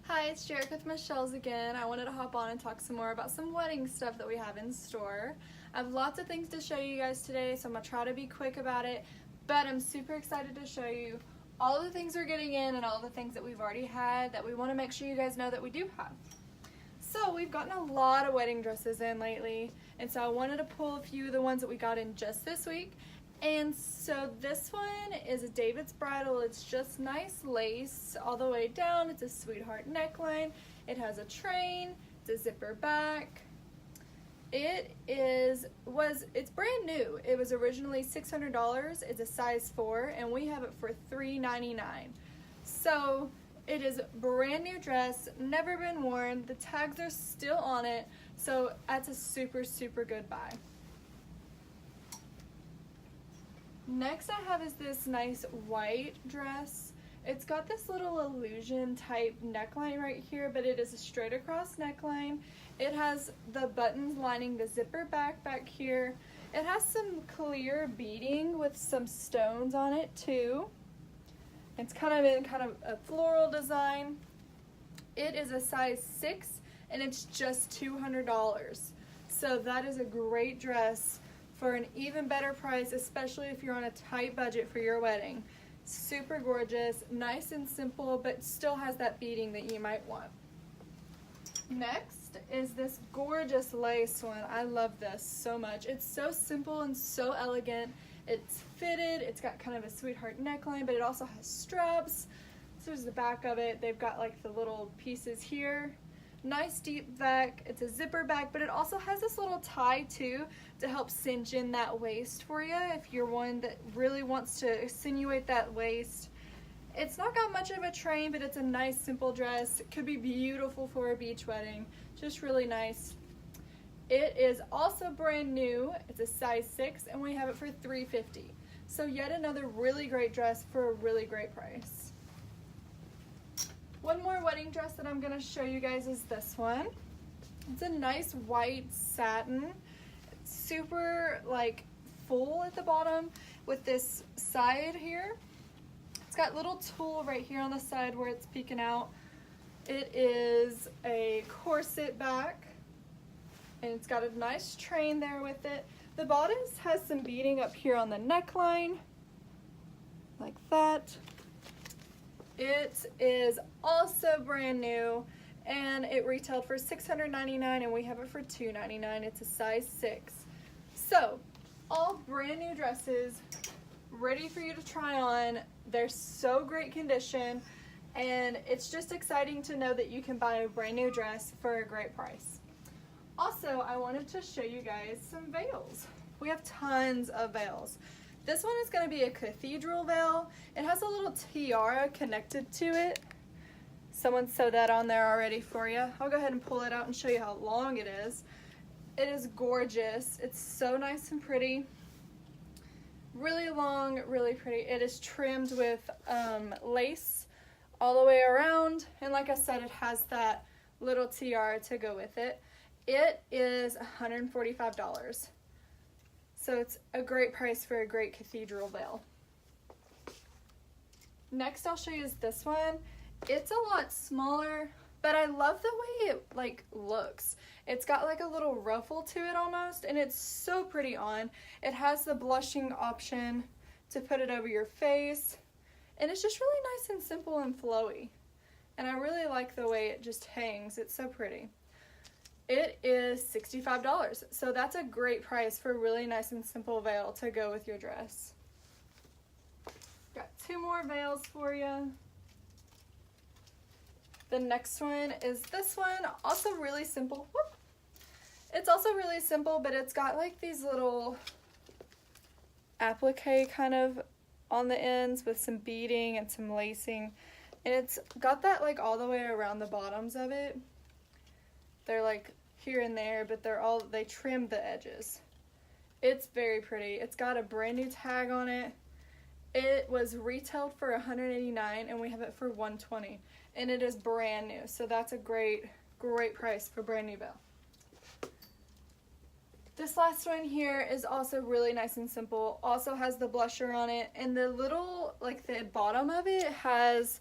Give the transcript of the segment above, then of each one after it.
Hi, it's Jarek with Michelle's again. I wanted to hop on and talk some more about some wedding stuff that we have in store. I have lots of things to show you guys today, so I'm going to try to be quick about it, but I'm super excited to show you all the things we're getting in and all the things that we've already had that we want to make sure you guys know that we do have. So we've gotten a lot of wedding dresses in lately, and so I wanted to pull a few of the ones that we got in just this week. And so this one is a David's Bridal. It's just nice lace all the way down. It's a sweetheart neckline. It has a train. It's a zipper back. It's brand new. It was originally $600. It's a size 4, and we have it for $399. So it is a brand new dress, never been worn. The tags are still on it, so that's a super, super good buy. Next I have is this nice white dress. It's got this little illusion type neckline right here, but it is a straight across neckline. It has the buttons lining the zipper back here. It has some clear beading with some stones on it too. It's kind of in a floral design. It is a size 6 and it's just $200. So that is a great dress for an even better price, especially if you're on a tight budget for your wedding. Super gorgeous, nice and simple, but still has that beading that you might want. Next is this gorgeous lace one. I love this so much. It's so simple and so elegant. It's fitted, it's got kind of a sweetheart neckline, but it also has straps. So there's the back of it. They've got like the little pieces here. Nice deep back. It's a zipper back, but it also has this little tie too to help cinch in that waist for you if you're one that really wants to accentuate that waist. It's not got much of a train, but it's a nice simple dress. It could be beautiful for a beach wedding. Just really nice. It is also brand new. It's a size 6 and we have it for $350. So yet another really great dress for a really great price. One more wedding dress that I'm going to show you guys is this one. It's a nice white satin. It's super like full at the bottom with this side here. It's got little tulle right here on the side where it's peeking out. It is a corset back and it's got a nice train there with it. The bodice has some beading up here on the neckline like that. It is also brand new and it retailed for $699 and we have it for $299. It's a size 6. So all brand new dresses ready for you to try on. They're so great condition and it's just exciting to know that you can buy a brand new dress for a great price. Also, I wanted to show you guys some veils. We have tons of veils. This one is going to be a cathedral veil. It has a little tiara connected to it. Someone sewed that on there already for you. I'll go ahead and pull it out and show you how long it is. It is gorgeous. It's so nice and pretty. Really long, really pretty. It is trimmed with lace all the way around. And like I said, it has that little tiara to go with it. It is $145. So it's a great price for a great cathedral veil. Next I'll show you is this one. It's a lot smaller, but I love the way it like looks. It's got like a little ruffle to it almost, and it's so pretty on. It has the blushing option to put it over your face, and it's just really nice and simple and flowy. And I really like the way it just hangs. It's so pretty. It is $65, so that's a great price for a really nice and simple veil to go with your dress. Got 2 more veils for you. The next one is this one, also really simple. Whoop. It's also really simple, but it's got like these little applique kind of on the ends with some beading and some lacing. And it's got that like all the way around the bottoms of it. They're like here and there, but they trimmed the edges. It's very pretty. It's got a brand new tag on it. It was retailed for $189 and we have it for $120, and it is brand new. So that's a great price for brand new veil. This last one here is also really nice and simple. Also has the blusher on it, and the little, like the bottom of it has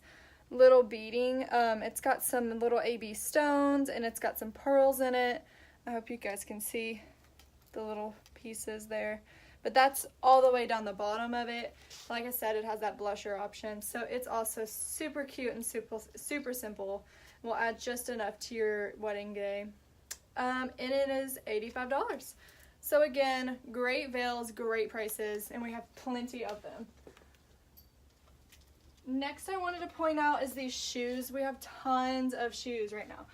little beading. It's got some little AB stones and it's got some pearls in it. I hope you guys can see the little pieces there. But that's all the way down the bottom of it. Like I said, it has that blusher option. So it's also super cute and super simple. We'll add just enough to your wedding day. And it is $85. So again, great veils, great prices, and we have plenty of them. Next I wanted to point out is these shoes. We have tons of shoes right now.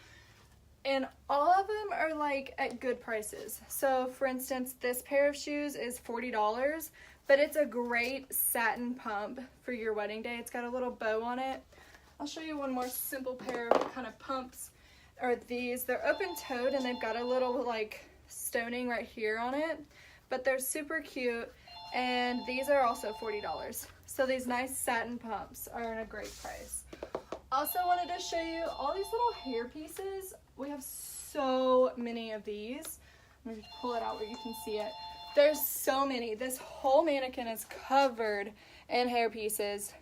And all of them are like at good prices. So for instance, this pair of shoes is $40, but it's a great satin pump for your wedding day. It's got a little bow on it. I'll show you one more simple pair of kind of pumps, are these. They're open-toed and they've got a little like stoning right here on it, but they're super cute, and these are also $40. So these nice satin pumps are in a great price. Also wanted to show you all these little hair pieces. We have so many of these. Let me pull it out where you can see it. There's so many. This whole mannequin is covered in hair pieces.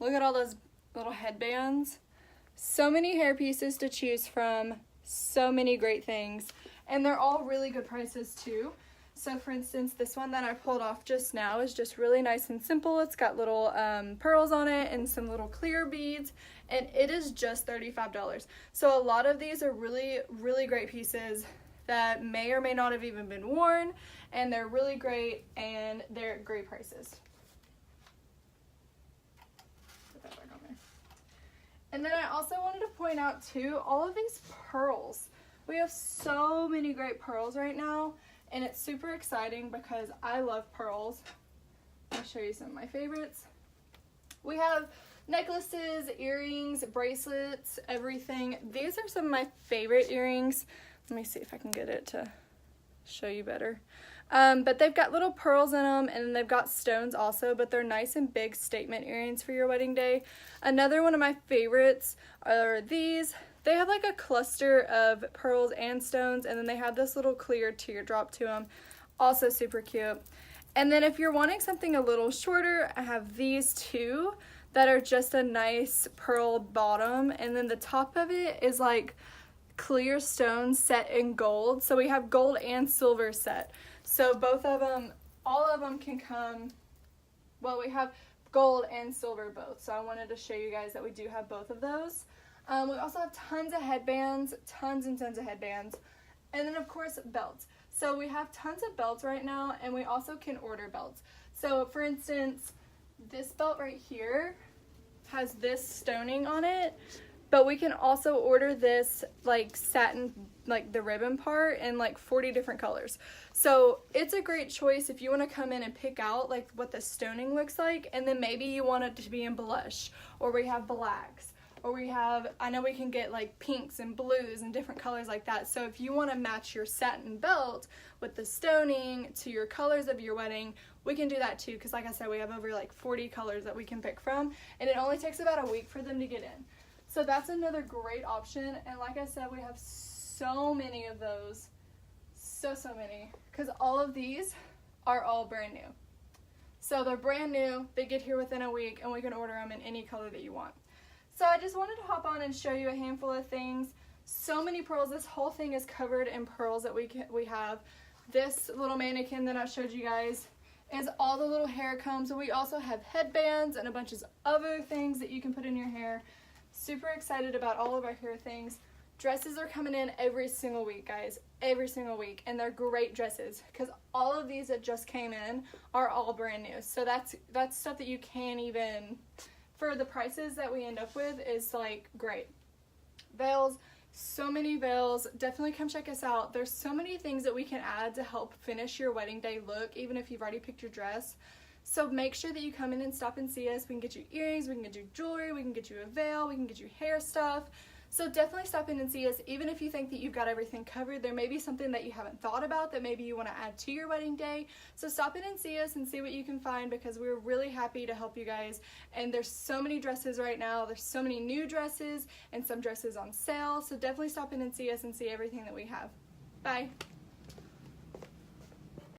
Look at all those little headbands. So many hair pieces to choose from. So many great things. And they're all really good prices too. So for instance, this one that I pulled off just now is just really nice and simple. It's got little pearls on it and some little clear beads, and it is just $35. So a lot of these are really, really great pieces that may or may not have even been worn, and they're really great, and they're at great prices. Put that back on there. And then I also wanted to point out too, all of these pearls. We have so many great pearls right now. And it's super exciting because I love pearls. I'll show you some of my favorites. We have necklaces, earrings, bracelets, everything. These are some of my favorite earrings. Let me see if I can get it to show you better. But they've got little pearls in them, and they've got stones also, but they're nice and big statement earrings for your wedding day. Another one of my favorites are these. They have like a cluster of pearls and stones, and then they have this little clear teardrop to them. Also super cute. And then if you're wanting something a little shorter, I have these two that are just a nice pearl bottom, and then the top of it is like clear stones set in gold. So we have gold and silver set. So both of them, all of them can come, well, we have gold and silver both. So I wanted to show you guys that we do have both of those. We also have tons of headbands, tons and tons of headbands, and then of course belts. So we have tons of belts right now, and we also can order belts. So for instance, this belt right here has this stoning on it, but we can also order this like satin, like the ribbon part, in like 40 different colors. So it's a great choice if you want to come in and pick out like what the stoning looks like, and then maybe you want it to be in blush, or we have blacks. Or we have, I know we can get like pinks and blues and different colors like that. So if you want to match your satin belt with the stoning to your colors of your wedding, we can do that too. Because like I said, we have over like 40 colors that we can pick from. And it only takes about a week for them to get in. So that's another great option. And like I said, we have so many of those. So many. Because all of these are all brand new. So they're brand new. They get here within a week, and we can order them in any color that you want. So I just wanted to hop on and show you a handful of things. So many pearls. This whole thing is covered in pearls that we have. This little mannequin that I showed you guys is all the little hair combs. And we also have headbands and a bunch of other things that you can put in your hair. Super excited about all of our hair things. Dresses are coming in every single week, guys. Every single week. And they're great dresses, because all of these that just came in are all brand new. So that's stuff that you can't even... For the prices that we end up with is like great. Veils, so many veils. Definitely come check us out. There's so many things that we can add to help finish your wedding day look, even if you've already picked your dress. So make sure that you come in and stop and see us. We can get you earrings, we can get you jewelry, we can get you a veil, we can get you hair stuff. So definitely stop in and see us. Even if you think that you've got everything covered, there may be something that you haven't thought about that maybe you want to add to your wedding day. So stop in and see us and see what you can find, because we're really happy to help you guys. And there's so many dresses right now. There's so many new dresses and some dresses on sale. So definitely stop in and see us and see everything that we have. Bye.